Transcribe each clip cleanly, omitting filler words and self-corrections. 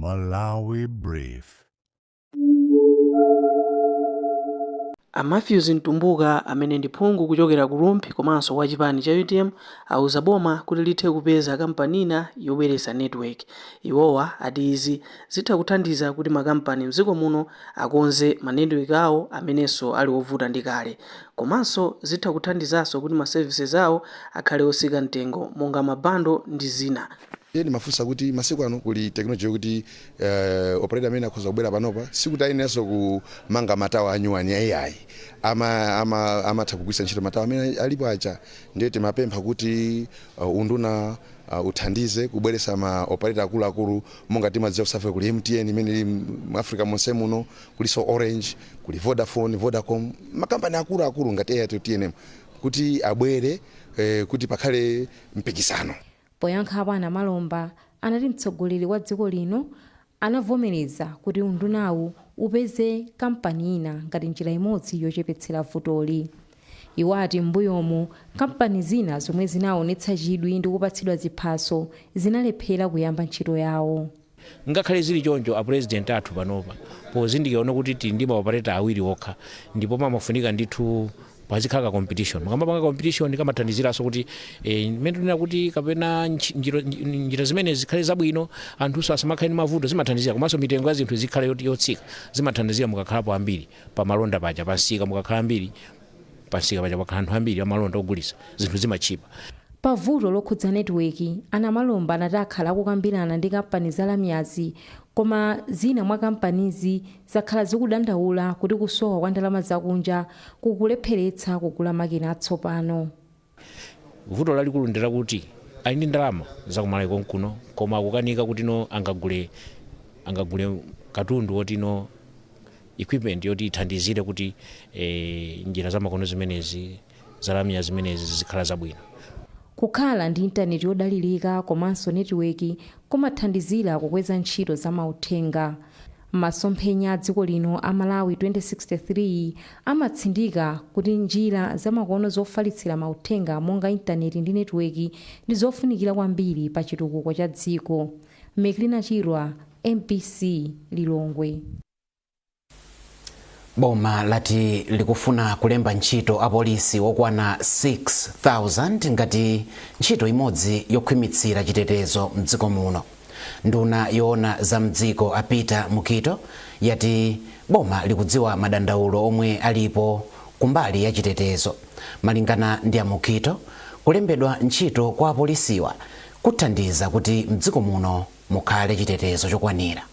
Malawi Brief. Matthews Ntumbuka amene ndi phungu kuchokera ku Lumpi komanso wa chipani cha UTM auza boma kuti lithe kupeza kampanina yobweretsa network. Iwowa ati izi zitha kuthandiza kuti makampani mdziko muno akonze manetwork awo amenenso ali ovuta ndi kale. Komanso zitha kuthandizanso kuti ma services awo akhale osika mtengo monga mabando ndi zina. Yeni mafunsa kuti masiku ano kuli technology kuti operator amene akhoza kubwera panopa sikuti ayeneranso kumanga matawa anyuwani AI amatha kugwiritsa ntchito matawa amene alipo aja. Ndiye timapempha kuti unduna uthandize kubweretsa ma operator akuluakulu monga timadziwa kusafa kuli MTN imene ili mu Africa monse muno, kuliso Orange, kuli Vodafone, Vodacom, makampani akuluakulu ngati Airtel, TNM kuti abwere kuti pakhale mpikisano. Poyankha apana Malomba anati mtsogoleri wa dziko lino anavomereza kuti undunawu upeze kampani ina ngati njira imodzi yochepetsera vutoli. Iwo ati m'mbuyomu kampani zina zomwe zinaonetsa chidwi ndi kupatsidwa ziphaso zinalephera kuyamba ntchito yawo. Ngakhale zili choncho apresident athu panopa pozindikira kuti tili ndi maoperator awiri okha ndipo pamafunika ndithu pazikhala competition. Mukamba competition kamathandiziraso kuti mendonera kuti kapena njira zimene zikhale zabwino anthu asamakhale ndi mavuto zimathandizira komanso mitengo ya zinthu zikhale yotsika zimathandizira mukakhalapo ambiri pa malonda paja pasika mukakhala ambiri pasika paja pakhala anthu ambiri amalonda ogulitsa zinthu zimachipa. Pavuto lokhudza network ana Malomba anati akhala akukambirana ndi kampani za lamyazi koma zina mwa kampanizi zakhala zikudandaula kuti kusowa kwa ndalama zakunja kukulepheretsa kugula makina atsopano. Vuto lalikulu ndi lakuti ali ndi ndalama zakumaleko nkuno koma akukanika kuti angagule katundu woti equipment yoti ithandizire kuti njira zamakono zimenezi za lamyazi zimenezi zikhala zabwino. Kukhala ndi intaneti yodalirika komanso network kumathandizira kukweza ntchito za mauthenga. Masomphenya a dziko lino a Malawi 2063 amatsindika kuti njira zamakono zofalitsira mauthenga monga intaneti ndi network ndi zofunikira kwambiri pa chitukuko cha dziko. Meklina Chirwa, MPC Lilongwe. Boma lati likufuna kulemba ntchito apolisi okwana 6,000 ngati ntchito imodzi yokhwimitsira chitetezo mdziko muno. Nduna yoona za mdziko Apita Mukito yati boma likudziwa madandaulo omwe alipo kumbali ya chitetezo. Malingana ndi Mukito, kulembedwa ntchito kwa apolisiwa kuthandiza kuti mdziko muno mukhale chitetezo chokwanira.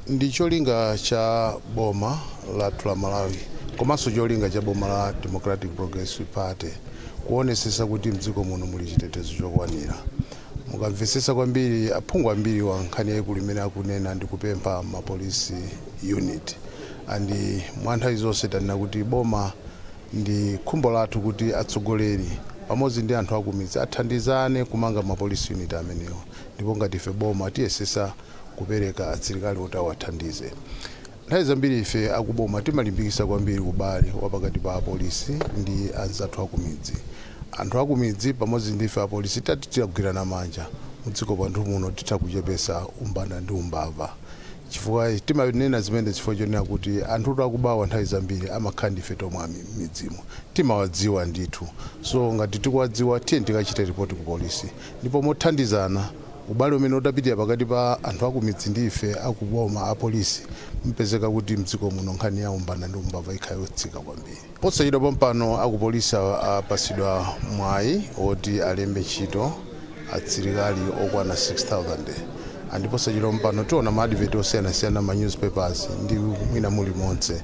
Ndi cholinga cha boma la Malawi komanso cholinga cha boma la Democratic Progressive Party kuonesesa kuti mdziko muno muli chitetezo chokwanira. Mukamvesesa kwambiri aphungu ambiri wa nkhani yaikulu imene akunena ndi kupempha mapolisi unit andi mwanthawi zonse tanena kuti boma ndi khumbo lathu kuti atsogoleri pamodzi ndi anthu akumidzi athandizane kumanga mapolisi unit amenewo, ndipo ngati ife boma tiyesesa kupereka asilikali kuti awathandize. Nthawi zambiri ife akuboma timalimbikisa kwambiri kubale wapakati pa apolisi ndi anzathu akumidzi. Anthu akumidzi pamodzi ndi ife apolisi tigwirana manja mudziko panthu muno titha kuchepesa umbanda ndi umbava. Chifukwa timanena zimene chifukwa chonena kuti anthu akubawa nthawi zambiri amakhala ndi ife tomwe midzimu timawadziwa ndithu. So ngati tikuwadziwa tiye tikachite ripoti ku polisi ndipo mothandizana ubale umene utapitira pakati pa anthu akumidzi ndi ife akuboma apolisi mpezeka kuti mdziko muno nkhani ya umbanda ndi umbava ikhala yotsika kwambiri. Posachedwa pompano akupolisi apasidwa mwayi oti alembe ntchito asilikali okwana 6,000 ndipo posachedwa pompano tiona ma-advert osiyanasiyana ma newspapers ndi mwina muli monse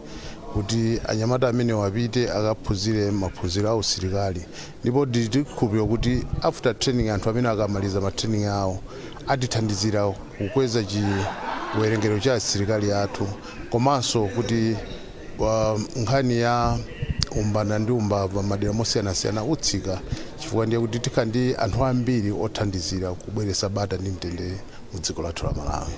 kuti anyamata amene wapite akaphunzire maphunziro a usilikali, ndipo tikukhulupirira kuti after training anthu amene akamaliza ma training awo atithandizira kukweza chiwerengero cha asilikali athu komanso kuti nkhani ya umbanda ndi umbava madera mosiyanasiyana utsika, chifukwa ndiye kuti tikhala ndi anthu ambiri othandizira kubweretsa bata ndi mtendere mu dziko lathu la Malawi.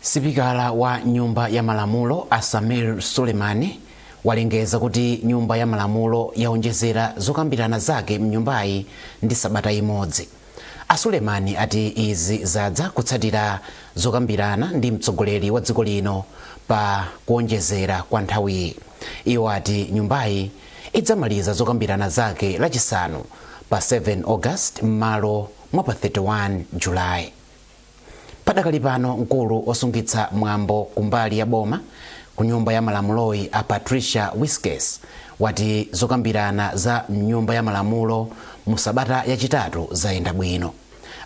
Sipikala wa nyumba ya malamulo Asamir Sulemani walengeza kuti nyumba ya malamulo yaonjezera zokambirana zake mnyumbayi ndi sabata imodzi. Asulemani ati izi zadza kutsatira zokambirana ndi mtsogoleri wa dziko lino pa kuonjezera kwa nthawi. Iwo ati nyumbayi idzamaliza zokambirana zake lachisanu pa 7 August m'malo mwa pa 31 July. Padakali pano mkulu osungitsa mwambo kumbali ya boma ku nyumba ya malamuloyi a Patricia Whiskes wati zokambirana za nyumba ya malamulo mu sabata yachitatu zayenda bwino.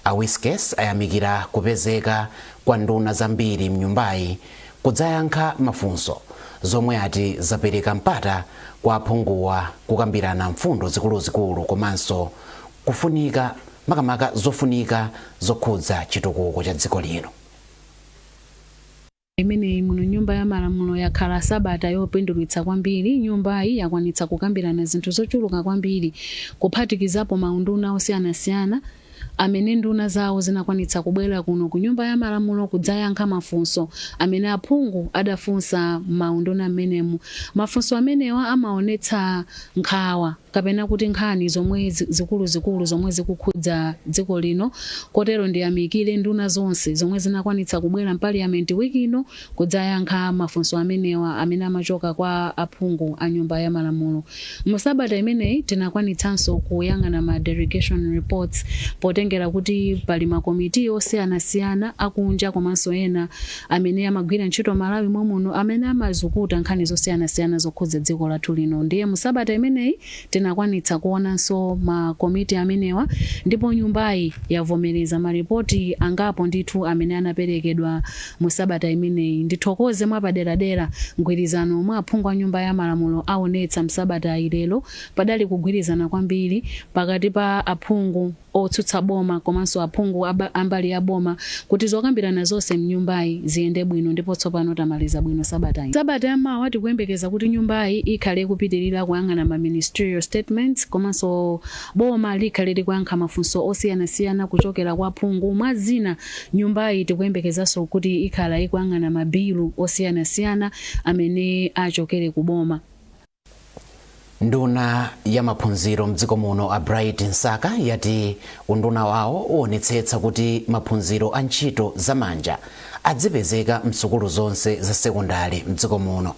A Whiskes ayamikira kupezeka kwa nduna zambiri mnyumbayi kudzayankha mafunso zomwe ati zapereka mpata kwa aphunguwa kukambirana mfundo zikuluzikulu komanso kufunika makamaka zofunika zokhudza chitukuko cha dziko lino. Imene muno nyumba ya malamulo yakhala sabata yopindulitsa kwambiri. Nyumbayi yakwanitsa kukambirana zinthu zochuluka kwambiri kuphatikizapo maunduna osiyanasiyana amene nduna zawo zinakwanitsa kubwera kuno ku nyumba ya malamulo kudzayankha mafunso amene aphungu adafunsa maunduna amenemu. Mafunso amenewa amaonetsa nkhawa kapena kuti nkhani zomwe zikuluzikulu zomwe zikukhudza dziko lino. Kotero ndiyamikire nduna zonse zomwe zinakwanitsa kubwera mparliament wiki ino kudzayankha mafunso amenewa amene amachoka kwa aphungu a nyumba ya malamulo. Mu sabata imeneyi tinakwanitsanso kuyang'ana ma delegation reports potengera kuti pali makomiti osiyanasiyana akunja komanso ena amene amagwira ntchito Malawi muno amene amazukuta nkhani zosiyanasiyana zokhudza dziko lathu lino. Ndiye mu sabata imeneyi tinakwanitsa kuonanso makomiti amenewa ndipo nyumbayi yavomereza maripoti angapo ndithu amene anaperekedwa mu sabata imeneyi. Ndithokoze mwapaderadera mgwirizano mwa aphungu a nyumba ya malamulo aonetsa msabata ilelo padali kugwirizana kwambiri pakati pa aphungu otsutsa boma komanso aphungu ambali ya boma kuti zokambirana zonse mnyumbayi ziyende bwino ndipo tsopano tamaliza bwino sabata. Sabata yamawa tikuyembekeza kuti nyumbayi ikhale kupitirira kuyang'ana ma ministerial statements komanso boma likhale likuyankha mafunso osiyanasiyana kuchokera kwa aphungu. Mwazina nyumbayi tikuyembekezanso kuti ikhala ikuyang'ana mabilu osiyanasiyana amene achokere ku boma. Nduna ya maphunziro mdziko muno a Bright Nsaka yati unduna wawo uonetsetsa kuti maphunziro a ntchito zamanja adzipezeka msukulu zonse za sekondari mdziko muno.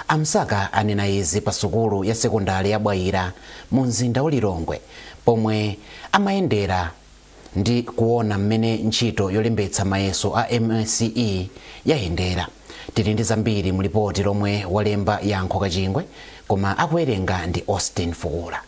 Amsaka anena izi pa sukulu ya sekondari ya Bwaira mu mzinda wa Lilongwe pomwe amayendera ndi kuona mmene ntchito yolembetsa mayeso a MSCE yayendera. Tili ndi zambiri mu ripoti lomwe walemba Yankho Kachingwe koma akuwerenga ndi Austin Fugula.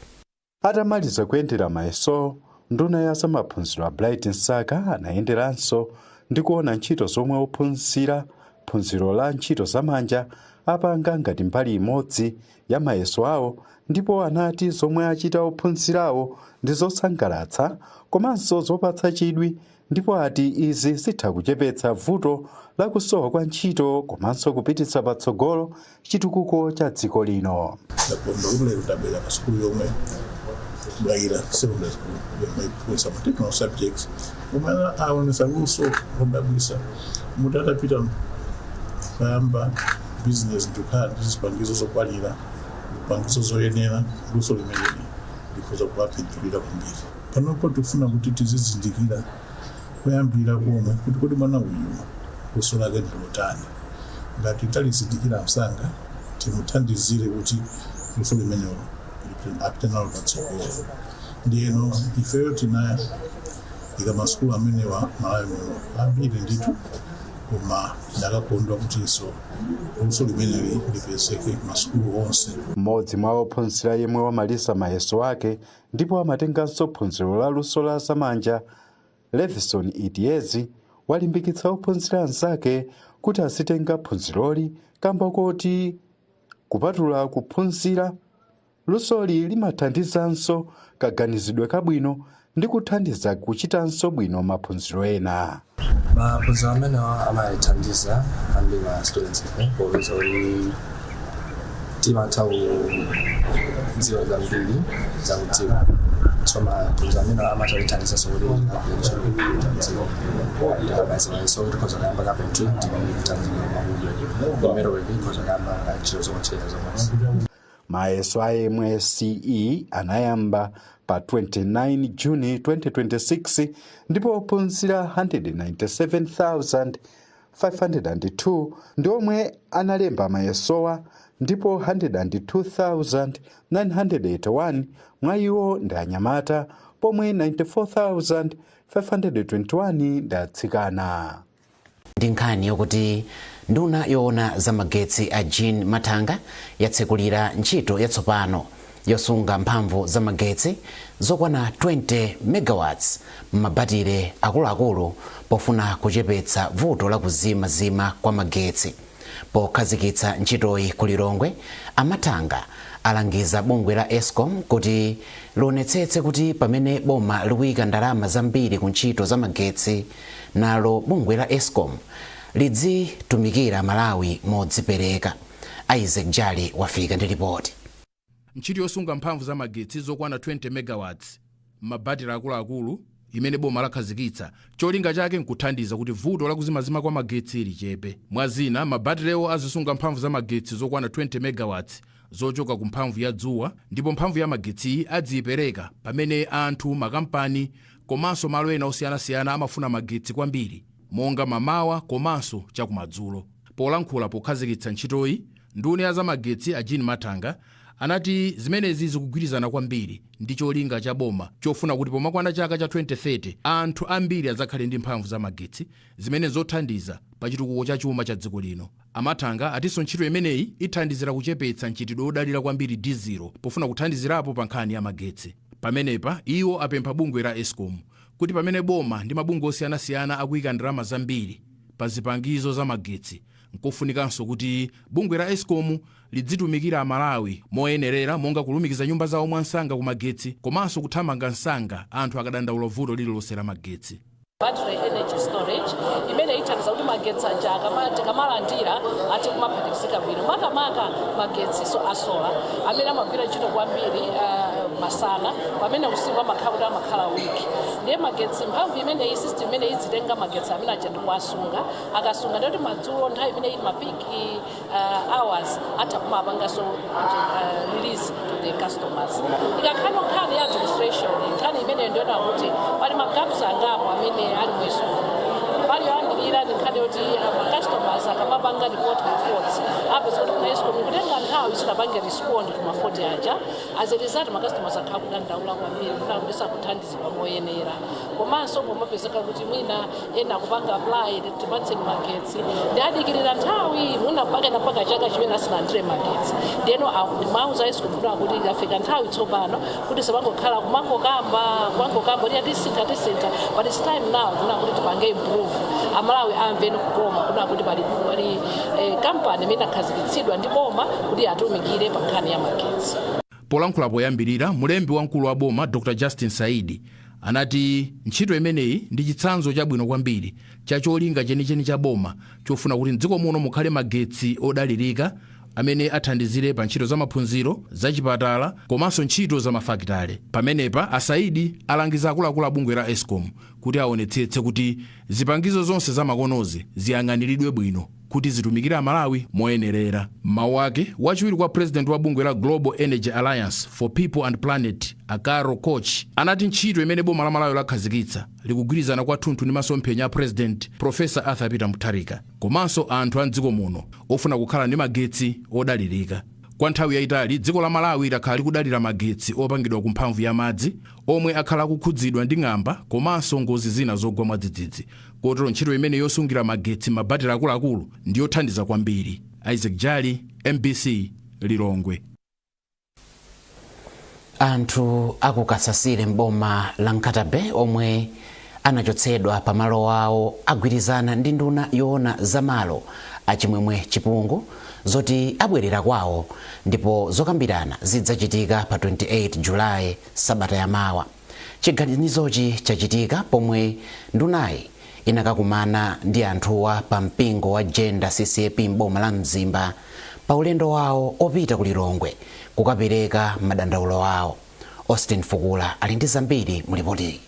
Atamaliza kuyendera mayeso, nduna ya zamaphunziro a Bright Nsaka anayenderanso ndi kuona ntchito zomwe ophunzira phunziro la ntchito zamanja apanga ngati mbali imodzi ya mayeso awo, ndipo anati zomwe achita ophunzirawo ndi zosangalatsa komanso zopatsa chidwi, ndipo ati izi zitha kuchepetsa vuto la kusowa kwa ntchito komanso kupititsa patsogolo chitukuko cha dziko lino. Bwaira secondary school with some technical subjects. Umana aonesa luso kundabisa mutatapita kuyamba business dukani zipangizo zokwalira pangizo zoyenera luso limeneli likoza kuwapindulira kwambiri. Panopo tufuna kuti tizizindikira kuyambira komwe kuti kodi mwana uyu luso lake ndilotani. Ngati talizindikira msanga timuthandizire kuti luso limenelo aptenalo patsogolo. Ndiyeno ifeyo tinaya ikamasukulu amenewa Malawi muno ambiri nditu koma ndakakondwa kutiso luso limeneli lipezeke masukulu onse. Mmodzi mwa ophunzira yemwe wamalisa mayeso ake ndipo amatenganso phunziro la luso la zamanja, Levison Idiezi, walimbikitsa ophunzira anzake kuti azitenga phunziroli kamba kuti kupatula kuphunzira lusoli limathandizanso kaganizidwe kabwino ndi kuthandiza kuchitanso bwino maphunziro ena. Maphunziro amene amayithandiza ambiri ma students popeza kuti timatha kudziwa zambiri zakudziwa. So maphunziro amene amathandiza kuti so because kuyamba carpentry ndi kuthandiza mabuye kumero webi because kuyamba ntchito zochera zomwe. mayeso a MSCE anayamba pa 29 Juni 2026 ndipo ophunzira 197,502 ndi omwe analemba mayesowa ndipo 102,981 mwa iwo ndi anyamata pomwe 94,521 ndi atsikana. Ndi nkhani yokuti nduna yoona za magetsi a Jean Matanga yatsekulira ntchito yatsopano yosunga mphamvu za magetsi zokwana 20 megawatts m'mabatire akuluakulu pofuna kuchepetsa vuto la kuzimazima kwa magetsi. Pokhazikitsa ntchitoyi ku Lilongwe, Amatanga alangiza bungwe la Eskom kuti lionetsetse kuti pamene boma likuyika ndalama zambiri ku ntchito za magetsi, nalo bungwe la Eskom lidzitumikira Malawi modzipereka. Isaac Jali wafika ndi ripoti. Ntchito yosunga mphamvu za magetsi zokwana 20 megawatts m'mabatire akuluakulu imene boma lakhazikitsa, cholinga chake nkuthandiza kuti vuto la kuzimazima kwa magetsi lichepe. Mwazina, mabatirewo azisunga mphamvu za magetsi zokwana 20 megawatts zochoka ku mphamvu ya dzuwa, ndipo mphamvu ya magetsi adzipereka pamene anthu, makampani komanso malo ena osiyanasiyana amafuna magetsi kwambiri, monga mamawa komanso chakumadzulo. Polankhula pokhazikitsa ntchitoyi, nduna ya za magetsi a Jean Matanga anati zimenezi zikugwirizana kwambiri ndi cholinga cha boma chofuna kuti pomakwana chaka cha 2030 anthu ambiri adzakhale ndi mphamvu za magetsi zimene zothandiza pa chitukuko cha chuma cha dziko lino. Amatanga atinso ntchito imeneyi ithandizira kuchepetsa ntchitidwe odalira kwambiri dizelo pofuna kuthandizirapo pa nkhani ya magetsi. Pamenepa iwo apempha bungwe la Eskom kuti pamene boma ndi mabungwe osiyanasiyana akuyika ndalama zambiri pa zipangizo za magetsi, nkofunikanso kuti bungwe la Eskom lidzitumikira Amalawi moyenerera, monga kulumikiza nyumba zawo mwansanga ku magetsi komanso kuthamanga nsanga anthu akadandaula vuto lililonse la magetsi. Battery energy storage imene ithandiza kuti magetsi anja akamalandira ati kumaphatikizika bwino, makamaka magetsi so asola amene amagwira ntchito kwambiri masana pamene usiku amakhala wiki. Ndiye magetsi mphamvu imene iyi system imene izitenga magetsi amene aja ndi kuwasunga, akasunga ndiyoti madzulo nthawi imene ili mapiki hours atha kumapanganso release to the customers. Ikakhala nkhani ya administration, nkhani imene ndiona kuti pali magaps angapo amene ali mwesuku pali yoyambirira ndi nkhani yoti customers akamapanga report mafaults apeza kuti kuna Eskom kutenga nthawi sinapange respond to mafault aja. As a result, customers akhala kudandaula kwambiri kuna kuti sakuthandizidwa moyenera, komanso pomapezeka kuti mwina ena kupanga apply tipatseni magetsi ndi adikirira nthawi mwina mpaka chaka chimene asinalandire magetsi. Ndeno mauza Eskom kuti afika nthawi tsopano kuti sapangokhala kumangokamba kuti atisinta, but it's time now kuti tipange improve Amalawi amveni kukoma kuti pali kampani imene akhazikitsidwa ndi boma kuti atumikire pa nkhani ya magetsi. Polankhula poyambirira, mulembi wamkulu wa boma Dr. Justin Saidi anati ntchito imeneyi ndi chitsanzo chabwino kwambiri cha cholinga chenicheni cha boma chofuna kuti mdziko muno mukhale magetsi odalirika amene athandizire pa ntchito za maphunziro, za chipatala komanso ntchito za mafakitale. Pamenepa Asaidi alangiza akuluakulu a bungwe la Eskom kuti aonetsetse kuti zipangizo zonse za makonozi ziyang'aniridwe bwino kuti zitumikire Amalawi moyenerera. Mawu ake wachiwiri kwa president wa bungwe la Global Energy Alliance for People and Planet, Akaro Koch, anati ntchito imene boma la Malawi lakhazikitsa likugwirizana kwathunthu ndi masomphenya a President Professor Arthur Peter Mutharika komanso anthu a mdziko muno ofuna kukhala ndi magetsi odalirika. Kwa nthawi yayitali dziko la Malawi lakhala likudalira magetsi opangidwa ku mphamvu ya madzi omwe akhala kukhudzidwa ndi ng'amba komanso ngozi zina zogwa mwadzidzidzi. Kotero ntchito imene yosungira magetsi mabatire akuluakulu ndi yothandiza kwambiri. Isaac Jali, MBC, Lilongwe. Anthu akukasasire mboma la Nkatabe omwe anachotsedwa pamalo awo agwirizana ndi nduna yoona zamalo achimwemwe Chipungu zoti abwerera kwawo, ndipo zokambirana zidzachitika pa 28 Julayi sabata yamawa. Chiganizochi chachitika pomwe ndunayi inakakumana ndi anthuwa pa mpingo wa Gender CCAP mboma la Mzimba pa ulendo wawo opita ku Lilongwe kukapereka madandaulo awo. Austin Fukula ali ndi zambiri mu ripoti.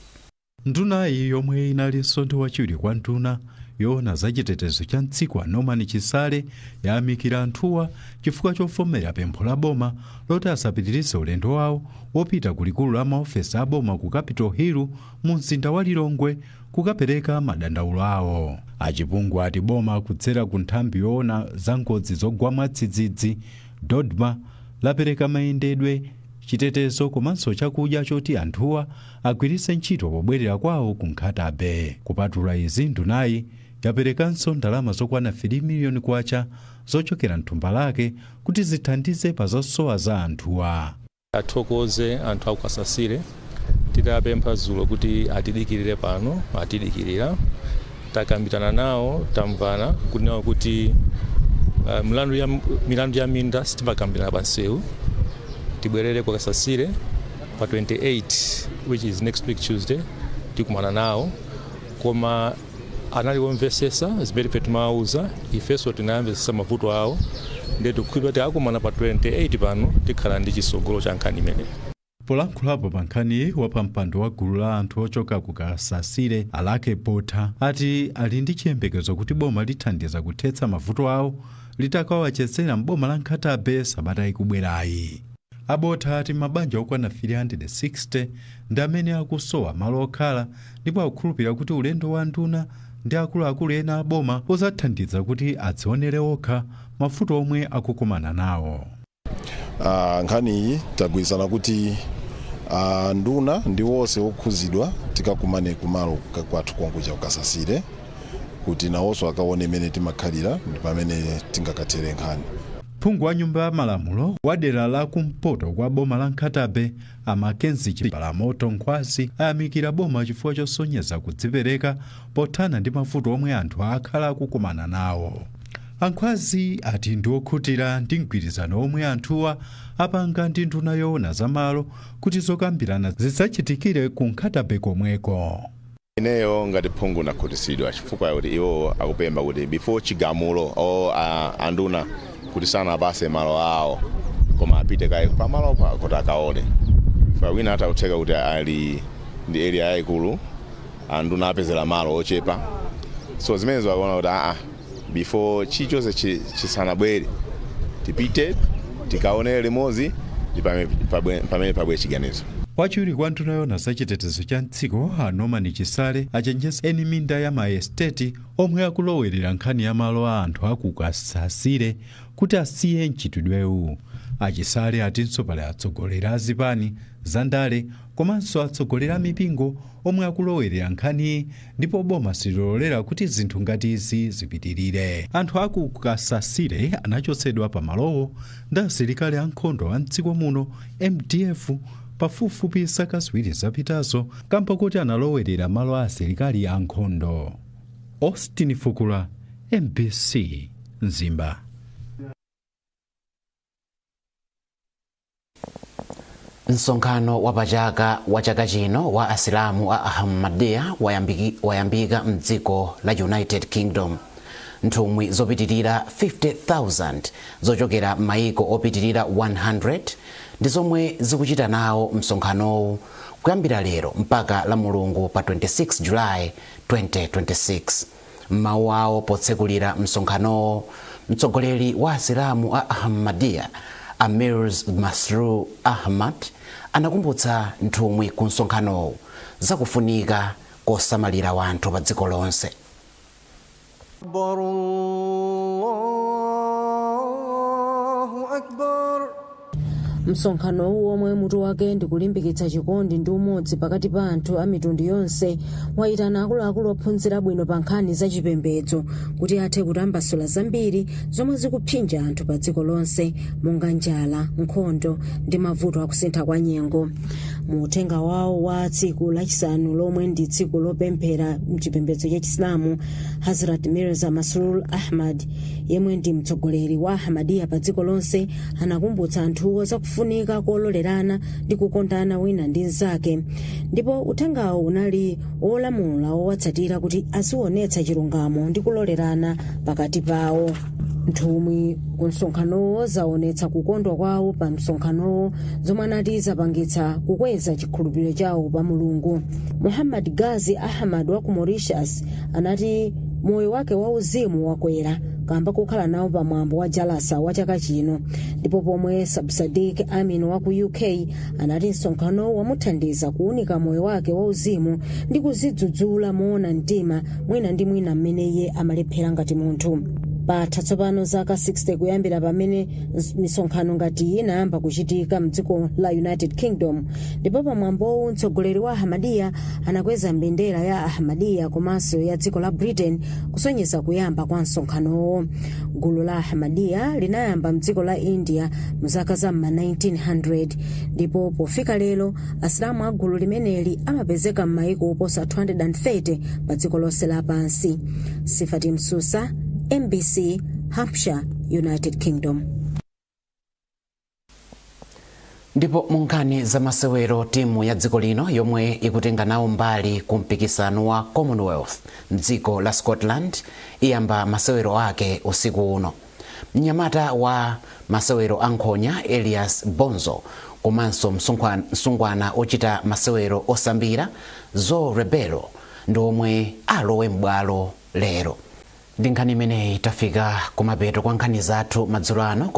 Ndunayi yomwe inalinso ndi wachiwiri kwa nduna yoona za chitetezo cha mdziko Norman Chisale yayamikira anthuwa chifukwa chofomera pempho la boma loti asapitirize ulendo wawo wopita kulikulu la maofesi a boma ku Capitol Hill mu mzinda wa Lilongwe kukapereka madandaulo awo. Achipungu ati boma kudzera ku nthambi yoona za ngozi zogwa mwadzidzidzi DODMA lapereka mayendedwe, chitetezo komanso chakudya choti anthuwa agwiritse ntchito pobwerera kwawo ku Nkhatabe. Kupatula izi, ndunayi yaperekanso ndalama zokwana 3 miliyoni kwacha zochokera mthumba lake kuti zithandize pa zosowa za anthuwa. Athokoze anthu akukasasire, tidapempha dzulo kuti atidikirire pano, atidikirira. Takambirana nawo, tamvana kunena kuti milandu ya minda sitimakambirana pansewu. Tibwerere kwa Kasasire pa 28 which is next week Tuesday tikumana nawo, koma analivomvesesa zimene timawauza ifeso tinayamvesesa mavuto awo ndetu kukhulupirira akumana pa 28 pano tikhala ndi chisogolo cha nkhani imene. Polankhulapo pa nkhani wapampando wa gulu la anthu ochoka ku Kasasire Alake Botha ati ali ndi chiyembekezo kuti boma lithandiza kuthetsa mavuto awo litakawachezera mboma la Nkhatabe sabata ikubwerayi. Abotha ati mabanja okwana 360 ndi amene akusowa malo okhala ndipo akukhulupirira kuti ulendo wa nduna ndi akuluakulu ena aboma uzathandiza kuti adzionere okha mavuto omwe akukumana nawo. Nkhani iyi tagwirizana kuti nduna ndi wonse okhuzidwa tikakumane kumalo kwathu konkuja ku Kasasire kuti nawonso akaone imene timakhalira ndi pamene tingakatere nkhani. Phungu wa nyumba ya malamulo wa dera la kumpoto kwa boma la Nkhatabe Amakenzi Chipalamoto Nkhwazi ayamikira boma chifukwa chosonyeza kudzipereka pothana ndi mavuto omwe anthu akhala akukumana nawo. Ankhwazi ati ndi okhutira ndi mgwirizano omwe anthuwa apanga ndi nduna yoona za malo kuti zokambirana zidzachitikire ku Nkhatabe komweko. Ineyo ngati phungu nakhutisidwa chifukwa kuti iwo akupemba kuti before chigamulo anduna kuti sana apase malo awo koma apite kaye pamalo kuti akaone. Fa wina atakutheka kuti ali ndi area yayikulu anduna apezera malo ochepa. So zimenezo akuona kuti before chichose chisanabwere tipite tikaone limodzi pamene pabwere chiganizo. Wachiwiri kwa nduna yoona za chitetezo cha mdziko Norman Chisale achenjeza eni minda ya maesteti omwe akulowerera nkhani ya malo a anthu aku Kasasire kuti asiye mchitidwewu. Achisale atinso pali atsogoleri a zipani zandale komanso atsogoleri a mipingo omwe akulowerera nkhani ndipo boma silolera kuti zinthu ngati izi zipitirire. Anthu aku Kasasire anachotsedwa pa malowo ndi asilikali ankhondo a mdziko muno MDF pafupifupi zaka ziwiri zapitazo kamba kuti analowerera malo a asilikali ankhondo. Austin Fukula, MBC, Nzimba. Msonkhano wa pachaka wa chaka chino wa Asilamu a Ahmadiyya wayambika mdziko la United Kingdom. Nthumwi zopitirira 50,000 zochokera maiko opitirira 100 ndi zomwe zikuchita nawo msonkhanowu kuyambira lero mpaka la Mulungu pa 26 July 2026. Mawu awo potsekulira msonkhanowo, mtsogoleri wa Asilamu a Ahmadiyya Amir Masroor Ahmad anakumbutsa nthumwi ku msonkhanowu zakufunika kosamalira wanthu pa dziko lonse. Msonkhanowu omwe mutu wake ndi kulimbikitsa chikondi ndi umodzi pakati pa anthu a mitundu yonse wayitana akuluakulu ophunzira bwino pa nkhani za chipembedzo kuti athe kutambasula zambiri zomwe zikupsinja anthu pa dziko lonse monga njala, nkhondo ndi mavuto akusintha kwa nyengo. Mu uthenga wawo wa tsiku lachisanu lomwe ndi tsiku lopemphera mchipembedzo cha Chisilamu, Hazrat Mirza Masroor Ahmad yemwe ndi mtsogoleri wa Ahmadiyya pa dziko lonse anakumbutsa anthuwo zakufunika kololerana ndi kukondana wina ndi nzake, ndipo uthengawo unali olamula owatsatira kuti azionetsa chilungamo ndi kulolerana pakati pawo. Nthumwi ku msonkhanowo zaonetsa kukondwa kwawo pa msonkhanowo zomwe anati zapangitsa kukweza chikhulupiriro chawo pa Mulungu. Muhammad Ghazi Ahmad wa ku Mauritius anati moyo wake wauzimu wakwera kamba kukhala nawo pamwambo wa jalasa wa chaka chino, ndipo pomwe Sadik Amin wa ku UK anati msonkhano wamuthandiza kuunika moyo wake wauzimu ndi kuzidzudzula moona mtima mwina ndi mwina mmene iye amalephera ngati munthu. Patha tsopano zaka 60 kuyambira pamene misonkhano ngati iyi inayamba kuchitika mdziko la United Kingdom, ndipo pamwambowu mtsogoleri wa Ahmadiyya anakweza mbendera ya Ahmadiyya komanso ya dziko la Britain kusonyeza kuyamba kwa msonkhanowo. Gulu la Ahmadiyya linayamba mdziko la India mzaka za 1900, ndipo pofika lero asilamu a gulu limeneli amapezeka m'mayiko oposa 230 pa dziko lonse lapansi. Sifati Msusa, MBC, Hampshire, United Kingdom. Ndipo munkhani za masewero, timu ya dziko lino yomwe ikutenga nawo mbali ku mpikisano wa Commonwealth mdziko la Scotland iyamba masewero ake usiku uno. Mnyamata wa masewero ankhonya Elias Bonzo komanso msungwana ochita masewero osambira Zo Rebelo ndi omwe alowe m'bwalo lero. Ndi nkhani imeneyi tafika kumapeto kwa nkhani zathu madzulo ano.